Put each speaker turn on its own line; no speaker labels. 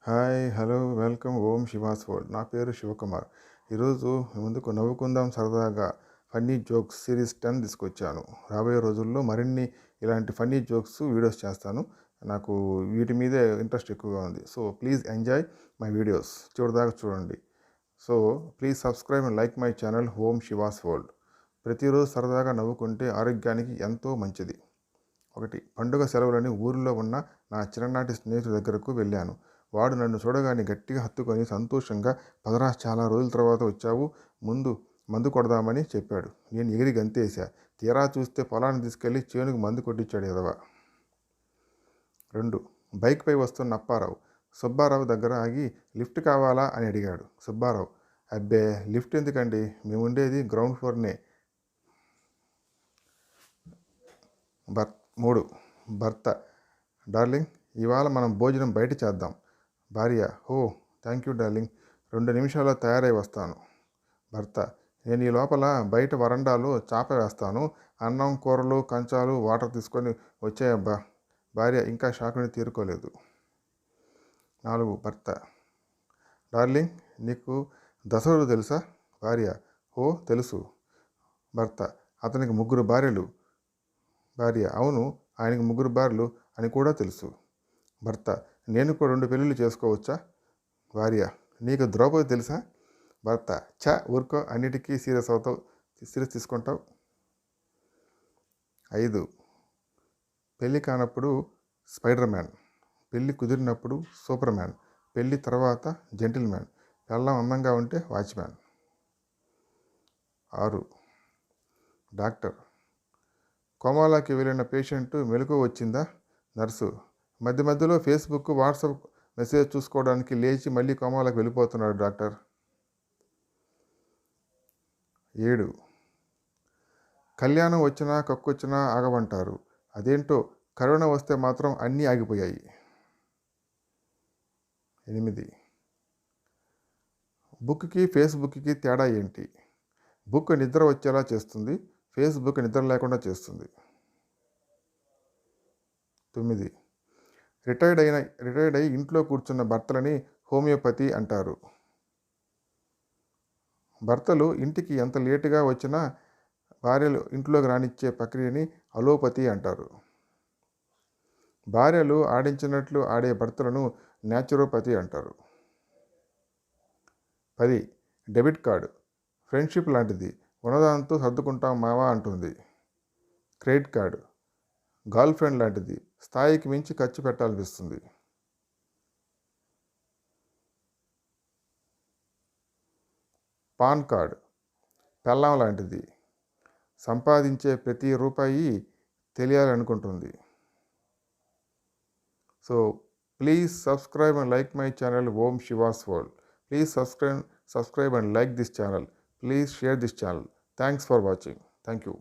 Hi, hello, welcome ఓం she was world. నా పేరు శివకుమార్. ఈరోజు మీ ముందుకు నవ్వుకుందాం సరదాగా ఫన్నీ జోక్స్ సిరీస్ 10 తీసుకొచ్చాను. రాబోయే రోజుల్లో మరిన్ని ఇలాంటి ఫన్నీ జోక్స్ వీడియోస్ చేస్తాను. నాకు వీటి మీదే ఇంట్రెస్ట్ ఎక్కువగా ఉంది. So please enjoy my videos. చివరిదాకా చూడండి. So please subscribe and like my channel Om she was world. ప్రతిరోజు సరదాగా నవ్వుకుంటే ఆరోగ్యానికి ఎంతో మంచిది. ఒకటి, పండుగ సెలవులని ఊరిలో ఉన్న నా చిన్ననాటి స్నేహితుడి దగ్గరకు వెళ్ళాను. వాడు నన్ను చూడగానే గట్టిగా హత్తుకొని సంతోషంగా, పదరా, చాలా రోజుల తర్వాత వచ్చావు, మందు కొడదామని చెప్పాడు. నేను ఎగిరి గంతేసా. తీరా చూస్తే పొలాన్ని తీసుకెళ్లి చేనుకు మందు కొట్టించాడు ఎదవ. 2, బైక్పై వస్తున్న అప్పారావు సుబ్బారావు దగ్గర ఆగి లిఫ్ట్ కావాలా అని అడిగాడు. సుబ్బారావు, అబ్బే, లిఫ్ట్ ఎందుకండి, మేము ఉండేది గ్రౌండ్ ఫ్లోర్నే. 3, భర్త, డార్లింగ్, ఇవాళ మనం భోజనం బయట చేద్దాం. భార్య, ఓ థ్యాంక్ యూ డార్లింగ్, 2 నిమిషాల్లో తయారై వస్తాను. భర్త, నేను ఈ లోపల బయట వరండాలో చాప వేస్తాను. అన్నం, కూరలు, కంచాలు, వాటర్ తీసుకొని వచ్చాయబ్బా. భార్య ఇంకా షాకుని తీరుకోలేదు. 4, భర్త, డార్లింగ్, నీకు దశరథుడు తెలుసా? భార్య, ఓ తెలుసు. భర్త, అతనికి 3 భార్యలు. భార్య, అవును, ఆయనకు 3 భార్యలు అని కూడా తెలుసు. భర్త, నేను కూడా 2 పెళ్ళిళ్ళు చేసుకోవచ్చా? భార్య, నీకు ద్రౌపది తెలుసా? భర్త, ఊరుకో, అన్నిటికీ సీరియస్ తీసుకుంటావు. 5, పెళ్ళి కానప్పుడు స్పైడర్ మ్యాన్, పెళ్ళి కుదిరినప్పుడు సూపర్ మ్యాన్, పెళ్ళి తర్వాత జెంటిల్ మ్యాన్, పెళ్ళం అందంగా ఉంటే వాచ్మ్యాన్. 6, డాక్టర్, కోమాలోకి వెళ్ళిన పేషెంట్ మెలకువ వచ్చిందా? నర్సు, మధ్య మధ్యలో ఫేస్బుక్, వాట్సాప్ మెసేజ్ చూసుకోవడానికి లేచి మళ్ళీ కోమాలోకి వెళ్ళిపోతున్నాడు డాక్టర్. 7, కళ్యాణం వచ్చినా కక్కొచ్చినా ఆగమంటారు, అదేంటో కరోనా వస్తే మాత్రం అన్నీ ఆగిపోయాయి. 8, బుక్కి ఫేస్బుక్కి తేడా ఏంటి? బుక్ నిద్ర వచ్చేలా చేస్తుంది, ఫేస్బుక్ నిద్ర లేకుండా చేస్తుంది. 9, రిటైర్డ్ అయి ఇంట్లో కూర్చున్న భర్తలని హోమియోపతి అంటారు. భర్తలు ఇంటికి ఎంత లేటుగా వచ్చినా భార్యలు ఇంట్లోకి రానిచ్చే ప్రక్రియని అలోపతి అంటారు. భార్యలు ఆడించినట్లు ఆడే భర్తలను న్యాచురోపతి అంటారు. 10, డెబిట్ కార్డు ఫ్రెండ్షిప్ లాంటిది, ఉన్నదాంతో సర్దుకుంటాం మావా అంటుంది. క్రెడిట్ కార్డు గర్ల్ ఫ్రెండ్ లాంటిది, స్థాయికి మించి ఖర్చు పెట్టాలనిపిస్తుంది. పాన్ కార్డు పెళ్ళాం లాంటిది, సంపాదించే ప్రతి రూపాయి తెలియాలనుకుంటుంది. So please subscribe and like my channel Om she was world. Please subscribe and like this channel. Please share this channel. Thanks for watching. Thank you.